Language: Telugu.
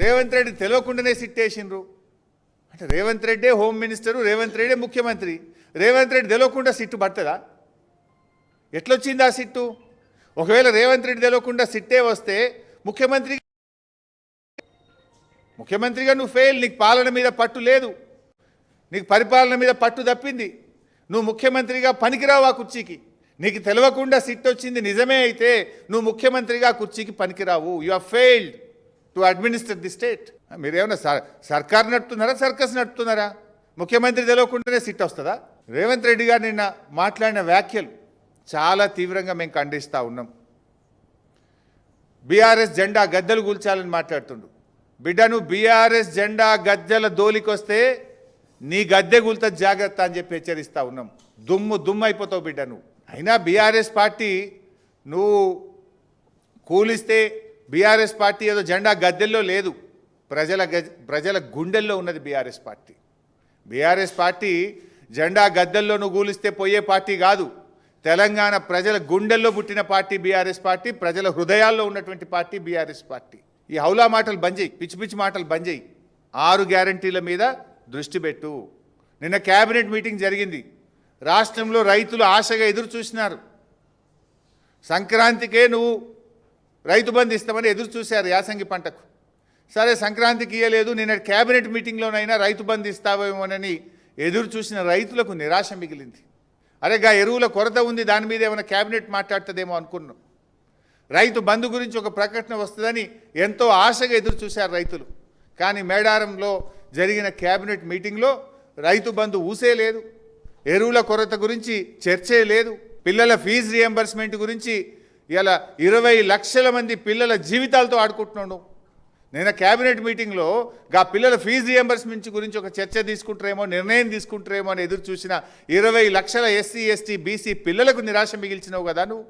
రేవంత్ రెడ్డి తెలియకుండానే సిట్టేసిండ్రు అంటే రేవంత్ రెడ్డే హోమ్ మినిస్టరు, రేవంత్ రెడ్డే ముఖ్యమంత్రి. రేవంత్ రెడ్డి తెలియకుండా సిట్టు పడుతుందా? ఎట్లొచ్చింది ఆ సిట్టు? ఒకవేళ రేవంత్ రెడ్డి తెలియకుండా సిట్టే వస్తే ముఖ్యమంత్రిగా నువ్వు ఫెయిల్. నీకు పాలన మీద పట్టు లేదు, నీకు పరిపాలన మీద పట్టు తప్పింది. నువ్వు ముఖ్యమంత్రిగా పనికిరావు ఆ కుర్చీకి. నీకు తెలియకుండా సిట్ వచ్చింది నిజమే అయితే నువ్వు ముఖ్యమంత్రిగా కుర్చీకి పనికిరావు. You are failed to administer the state. మీరేమన్నా సర్కార్ నడుపుతున్నారా, సర్కస్ నడుపుతున్నారా? ముఖ్యమంత్రి తెలియకుండానే సిట్ వస్తుందా? రేవంత్ రెడ్డి గారు నిన్న మాట్లాడిన వ్యాఖ్యలు చాలా తీవ్రంగా మేము ఖండిస్తూ ఉన్నాం. బీఆర్ఎస్ జెండా గద్దెలు కూల్చాలని మాట్లాడుతుండు. బిడ్డ, నువ్వు బీఆర్ఎస్ జెండా గద్దెల దోలికొస్తే నీ గద్దె కూల్త జాగ్రత్త అని చెప్పి హెచ్చరిస్తూ ఉన్నాం. దుమ్ము అయిపోతావు బిడ్డ నువ్వు. అయినా బీఆర్ఎస్ పార్టీ నువ్వు కూలిస్తే బీఆర్ఎస్ పార్టీ ఏదో జెండా గద్దెల్లో లేదు, ప్రజల గుండెల్లో ఉన్నది బీఆర్ఎస్ పార్టీ. బీఆర్ఎస్ పార్టీ జెండా గద్దెల్లో నువ్వు కూలిస్తే పోయే పార్టీ కాదు. తెలంగాణ ప్రజల గుండెల్లో పుట్టిన పార్టీ బీఆర్ఎస్ పార్టీ, ప్రజల హృదయాల్లో ఉన్నటువంటి పార్టీ బీఆర్ఎస్ పార్టీ. ఈ హౌలా మాటలు బంద్ చేయి, పిచ్చి పిచ్చి మాటలు బంద్ చేయి. 6 గ్యారంటీల మీద దృష్టి పెట్టు. నిన్న క్యాబినెట్ మీటింగ్ జరిగింది. రాష్ట్రంలో రైతులు ఆశగా ఎదురు చూసినారు. సంక్రాంతికే నువ్వు రైతు బంధు ఇస్తామని ఎదురు చూశారు యాసంగి పంటకు. సరే, సంక్రాంతికి ఇయ్యలేదు, నిన్న క్యాబినెట్ మీటింగ్లోనైనా రైతు బంధు ఇస్తావేమోనని ఎదురు చూసిన రైతులకు నిరాశ మిగిలింది. అరే, గా ఎరువుల కొరత ఉంది, దాని మీద ఏమైనా క్యాబినెట్ మాట్లాడుతుందేమో అనుకున్నాం. రైతు బంధు గురించి ఒక ప్రకటన వస్తుందని ఎంతో ఆశగా ఎదురు చూశారు రైతులు. కానీ మేడారంలో జరిగిన క్యాబినెట్ మీటింగ్లో రైతు బంధు ఊసే లేదు, ఎరువుల కొరత గురించి చర్చే లేదు, పిల్లల ఫీజు రియంబర్స్మెంట్ గురించి ఇలా 20 లక్షల మంది పిల్లల జీవితాలతో ఆడుకుంటున్నాడు. నేను క్యాబినెట్ మీటింగ్లో గా పిల్లల ఫీజు రియంబర్స్మెంట్ గురించి ఒక చర్చ తీసుకుంటారేమో, నిర్ణయం తీసుకుంటారేమో అని ఎదురు చూసిన 20 లక్షల ఎస్సీ, ఎస్టీ, బీసీ పిల్లలకు నిరాశ మిగిల్చినావు కదా నువ్వు.